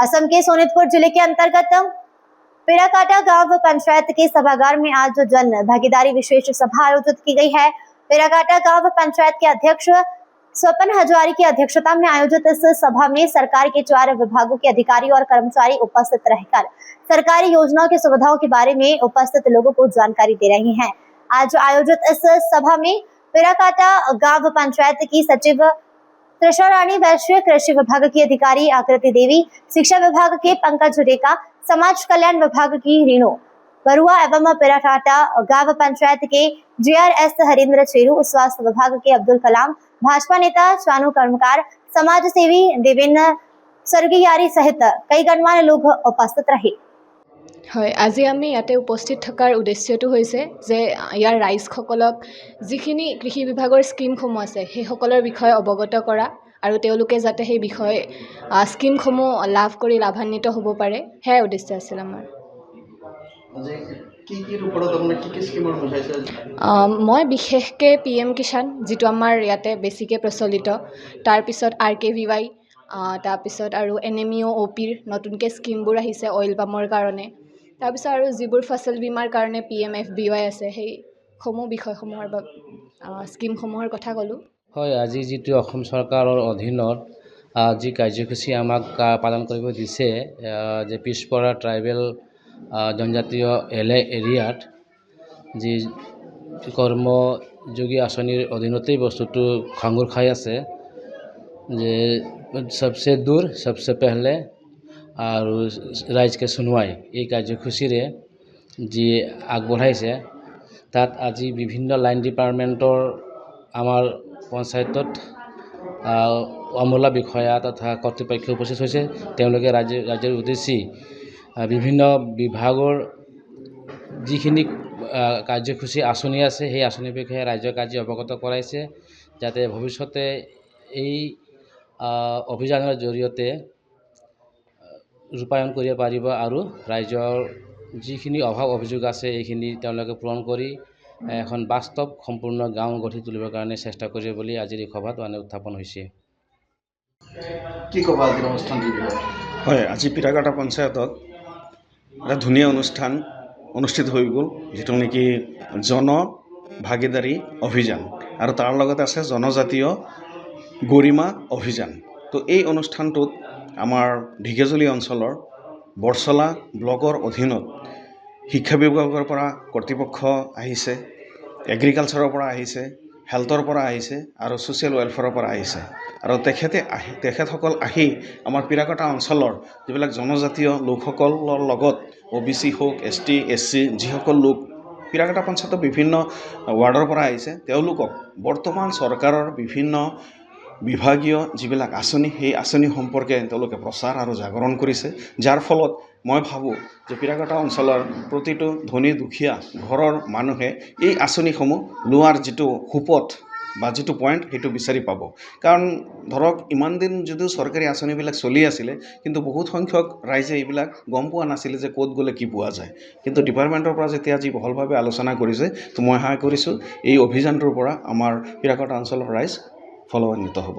असम के सोनितपुर जिले के अंतर्गत पेराकाटा गांव पंचायत के सभागार में आज जन भागीदारी विशेष सभा आयोजित की गई है। पेराकाटा गांव पंचायत के अध्यक्ष स्वपन हजारी की अध्यक्षता में आयोजित इस सभा में सरकार के 4 विभागों के अधिकारी और कर्मचारी उपस्थित रहकर सरकारी योजनाओं की सुविधाओं के बारे में उपस्थित लोगों को जानकारी दे रहे हैं। आज आयोजित इस सभा में पेराकाटा गांव पंचायत की सचिव त्रिशा रानी वैश्य, कृषि विभाग की अधिकारी आकृति देवी, शिक्षा विभाग के पंकज रेखा, समाज कल्याण विभाग की रीनो बरुआ एवं पेराकाटा गांव पंचायत के JRS हरेंद्र चेरू, स्वास्थ्य विभाग के अब्दुल कलाम, भाजपा नेता चानू कर्मकार, समाज सेवी देवेंद्र सर्गियारी सहित कई गणमान्य लोग उपस्थित रहे। হয়, আজি আমি ইয়াতে উপস্থিত থকাৰ উদ্দেশ্যটো হৈছে যে ইয়াৰ ৰাইজসকলক যিখিনি কৃষি বিভাগৰ স্কিমসমূহ আছে সেইসকলৰ বিষয়ে অৱগত কৰা আৰু তেওঁলোকে যাতে সেই বিষয়ে স্কিমসমূহ লাভ কৰি লাভান্বিত হ'ব পাৰে, সেয়াই উদ্দেশ্য আছিল আমাৰ। মই বিশেষকৈ PM কিষাণ, যিটো আমাৰ ইয়াতে বেছিকৈ প্ৰচলিত, তাৰপিছত RKVY, তাৰপিছত আৰু NMEO OPৰ নতুনকৈ স্কিমবোৰ আহিছে অইল পামৰ কাৰণে, তাৰপিছত আৰু যিবোৰ ফচল বীমাৰ কাৰণে PMFBY আছে সেইসমূহ বিষয়সমূহৰ স্কিমসমূহৰ কথা ক'লোঁ। হয়, আজি যিটো অসম চৰকাৰৰ অধীনত যি কাৰ্যসূচী আমাক পালন কৰিব দিছে, যে পিছপৰা ট্ৰাইবেল জনজাতীয় এৰিয়াত যি কৰ্মযোগী আঁচনিৰ অধীনতেই বস্তুটো খাঙুৰ খাই আছে, যে সবচে দূৰ সবচে পেহলে আৰু ৰাইজকে শুনোৱাই এই কাৰ্যসূচীৰে যি আগবঢ়াইছে, তাত আজি বিভিন্ন লাইন ডিপাৰ্টমেণ্টৰ আমাৰ পঞ্চায়তত আমোলা বিষয়া তথা কৰ্তৃপক্ষ উপস্থিত হৈছে। তেওঁলোকে ৰাজ্যৰ উদ্দেশ্যি বিভিন্ন বিভাগৰ যিখিনি কাৰ্যসূচী আঁচনি আছে সেই আঁচনিৰ বিষয়ে ৰাজ্যক আজি অৱগত কৰাইছে, যাতে ভৱিষ্যতে এই অভিযানৰ জৰিয়তে ৰূপায়ণ কৰিব পাৰিব আৰু ৰাইজৰ যিখিনি অভাৱ অভিযোগ আছে এইখিনি তেওঁলোকে পূৰণ কৰি এখন বাস্তৱ সম্পূৰ্ণ গাঁও গঢ়ি তুলিবৰ কাৰণে চেষ্টা কৰিব বুলি আজিৰ এই সভাত উত্থাপন হৈছে। কি ক'ব আজিৰ অনুষ্ঠানটিৰ বিষয়ে? হয়, আজি পেৰাকাটা পঞ্চায়তত এটা ধুনীয়া অনুষ্ঠান অনুষ্ঠিত হৈ গ'ল, যিটো নেকি জন ভাগীদাৰী অভিযান আৰু তাৰ লগতে আছে জনজাতীয় গৰিমা অভিযান। তো এই অনুষ্ঠানটোত আমাৰ ঢেকীয়াজুলি অঞ্চলৰ বৰচলা ব্লকৰ অধীনত শিক্ষা বিভাগৰ পৰা কৰ্তৃপক্ষ আহিছে, এগ্ৰিকালচাৰৰ পৰা আহিছে, হেল্থৰ পৰা আহিছে আৰু ছ'চিয়েল ৱেলফেয়াৰৰ পৰা আহিছে। আৰু তেখেতসকল আহি আমাৰ পেৰাকাটা অঞ্চলৰ যিবিলাক জনজাতীয় লোকসকলৰ লগত OBC হওক, ST SC যিসকল লোক পেৰাকাটা পঞ্চায়তৰ বিভিন্ন ৱাৰ্ডৰ পৰা আহিছে, তেওঁলোকক বৰ্তমান চৰকাৰৰ বিভিন্ন বিভাগীয় যিবিলাক আঁচনি সেই আঁচনি সম্পৰ্কে তেওঁলোকে প্ৰচাৰ আৰু জাগৰণ কৰিছে, যাৰ ফলত মই ভাবোঁ যে পেৰাকাটা অঞ্চলৰ প্ৰতিটো ধনী দুখীয়া ঘৰৰ মানুহে এই আঁচনিসমূহ লোৱাৰ যিটো সুপথ বা যিটো পইণ্ট সেইটো বিচাৰি পাব। কাৰণ ধৰক ইমান দিন যদিও চৰকাৰী আঁচনিবিলাক চলি আছিলে, কিন্তু বহুত সংখ্যক ৰাইজে এইবিলাক গম পোৱা নাছিলে যে ক'ত গ'লে কি পোৱা যায়। কিন্তু ডিপাৰ্টমেণ্টৰ পৰা যেতিয়া আজি বহলভাৱে আলোচনা কৰিছে, তো মই আশা কৰিছোঁ এই অভিযানটোৰ পৰা আমাৰ পেৰাকাটা অঞ্চলৰ ৰাইজ ফলান্বিত হ'ব।